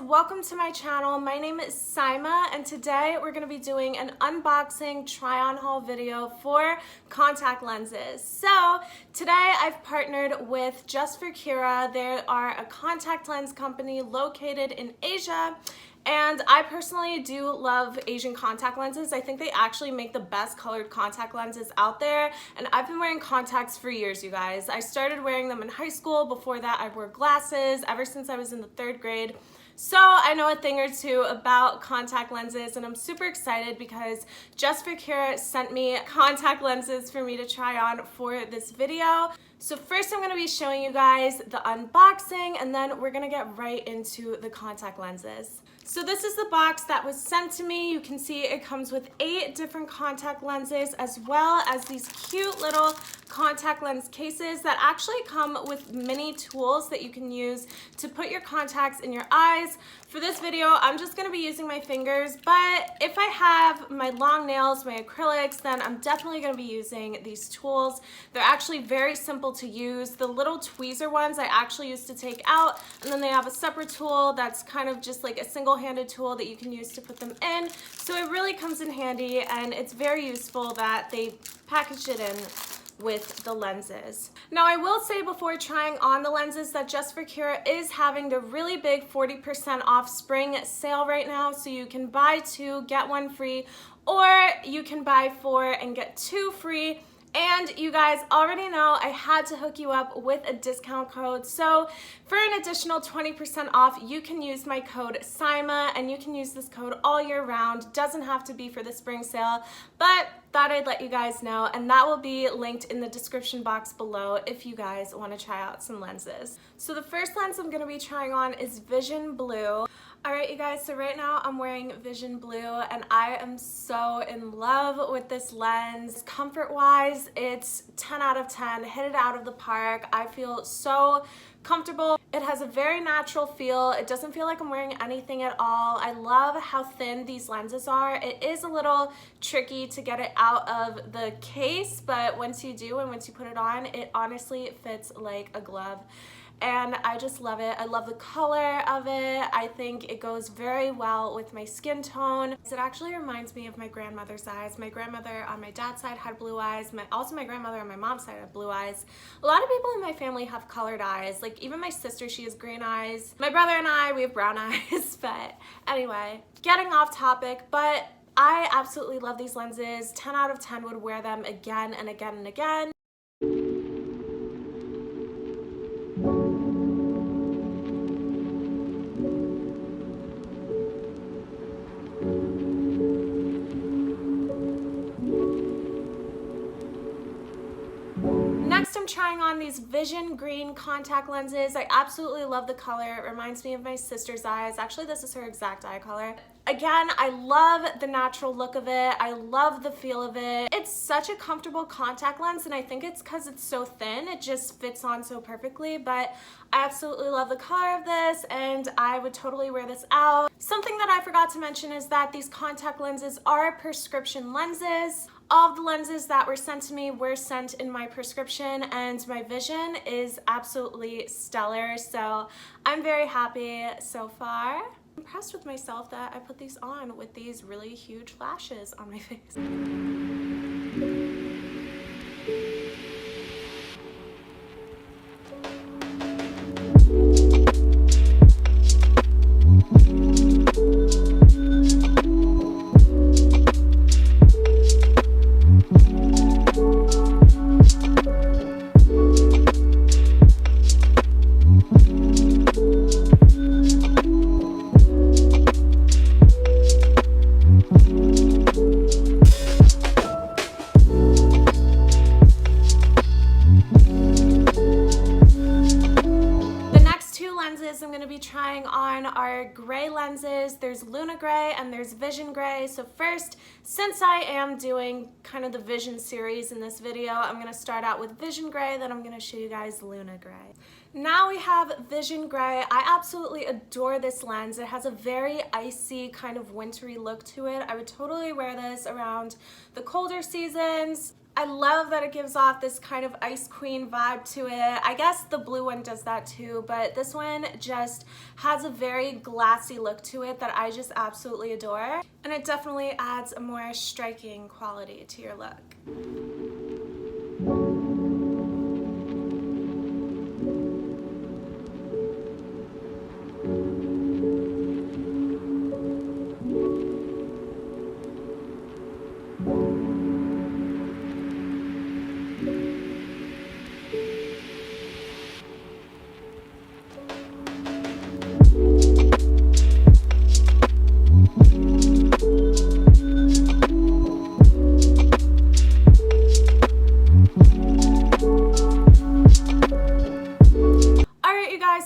welcome to my channel. My name is Sima and today we're going to be doing an unboxing try-on haul video for contact lenses. So today I've partnered with Just4Kira. They are a contact lens company located in Asia. And I personally do love Asian contact lenses. I think they actually make the best colored contact lenses out there. And I've been wearing contacts for years, you guys. I started wearing them in high school. Before that, I wore glasses ever since I was in the 3rd grade. So I know a thing or two about contact lenses, and I'm super excited because Just4Kira sent me contact lenses for me to try on for this video. So first I'm going to be showing you guys the unboxing, and then we're going to get right into the contact lenses. So this is the box that was sent to me. You can see it comes with 8 different contact lenses as well as these cute little contact lens cases that actually come with mini tools that you can use to put your contacts in your eyes. For this video, I'm just going to be using my fingers, but if I have my long nails, my acrylics, then I'm definitely going to be using these tools. They're actually very simple to use. The little tweezer ones I actually used to take out, and then they have a separate tool that's kind of just like a single-handed tool that you can use to put them in. So it really comes in handy, and it's very useful that they packaged it in with the lenses. Now I will say before trying on the lenses that Just4Kira is having the really big 40% off spring sale right now, so you can buy 2, get 1 free, or you can buy 4 and get 2 free. And you guys already know I had to hook you up with a discount code. So for an additional 20% off, you can use my code SIMA, and you can use this code all year round. Doesn't have to be for the spring sale, but thought I'd let you guys know, and that will be linked in the description box below if you guys want to try out some lenses. So the first lens I'm going to be trying on is Vision Blue. Alright you guys, so right now I'm wearing Vision Blue and I am so in love with this lens. Comfort wise, it's 10 out of 10, hit it out of the park. I feel so comfortable. It has a very natural feel. It doesn't feel like I'm wearing anything at all. I love how thin these lenses are. It is a little tricky to get it out of the case, but once you do and once you put it on, it honestly fits like a glove. And I just love it. I love the color of it. I think it goes very well with my skin tone. It actually reminds me of my grandmother's eyes. My grandmother on my dad's side had blue eyes. Also my grandmother on my mom's side had blue eyes. A lot of people in my family have colored eyes. Like even my sister, she has green eyes. My brother and I, we have brown eyes. But anyway, getting off topic, but I absolutely love these lenses. 10 out of 10 would wear them again and again and again. Next, I'm trying on these Vision Green contact lenses. I absolutely love the color. It reminds me of my sister's eyes. Actually, this is her exact eye color. Again, I love the natural look of it. I love the feel of it. It's such a comfortable contact lens, and I think it's because it's so thin. It just fits on so perfectly, but I absolutely love the color of this, and I would totally wear this out. Something that I forgot to mention is that these contact lenses are prescription lenses. All of the lenses that were sent to me were sent in my prescription, and my vision is absolutely stellar, so I'm very happy so far. I'm impressed with myself that I put these on with these really huge lashes on my face. I'm going to be trying on our gray lenses. There's Luna Gray and there's Vision Gray. So first, since I am doing kind of the Vision series in this video, I'm going to start out with Vision Gray, then I'm going to show you guys Luna Gray. Now we have Vision Gray. I absolutely adore this lens. It has a very icy kind of wintry look to it. I would totally wear this around the colder seasons. I love that it gives off this kind of ice queen vibe to it. I guess the blue one does that too, but this one just has a very glassy look to it that I just absolutely adore. And it definitely adds a more striking quality to your look.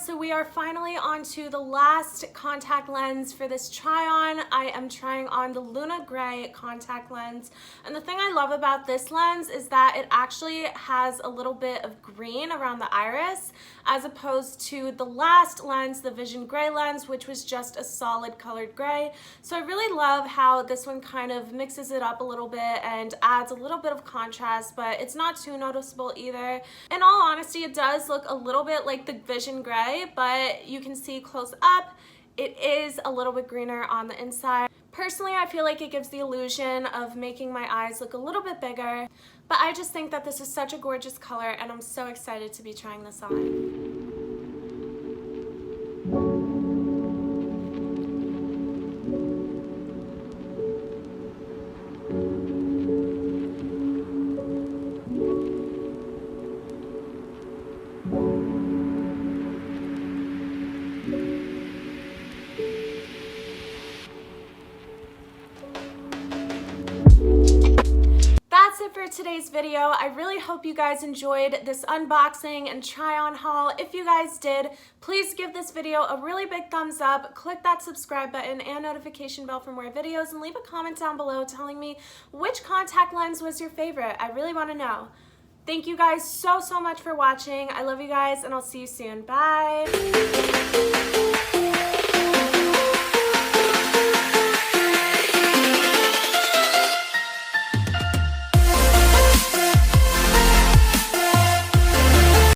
So we are finally on to the last contact lens for this try on. I am trying on the Luna Gray contact lens, and the thing I love about this lens is that it actually has a little bit of green around the iris, as opposed to the last lens, the Vision Gray lens, which was just a solid colored gray. So I really love how this one kind of mixes it up a little bit and adds a little bit of contrast, but it's not too noticeable either. In all honesty, it does look a little bit like the Vision Gray, but you can see close up, it is a little bit greener on the inside. Personally, I feel like it gives the illusion of making my eyes look a little bit bigger, but I just think that this is such a gorgeous color and I'm so excited to be trying this on. That's it for today's video. I really hope you guys enjoyed this unboxing and try on haul. If you guys did, please give this video a really big thumbs up, click that subscribe button and notification bell for more videos, and leave a comment down below telling me which contact lens was your favorite. I really want to know. Thank you guys so much for watching. I love you guys and I'll see you soon. Bye.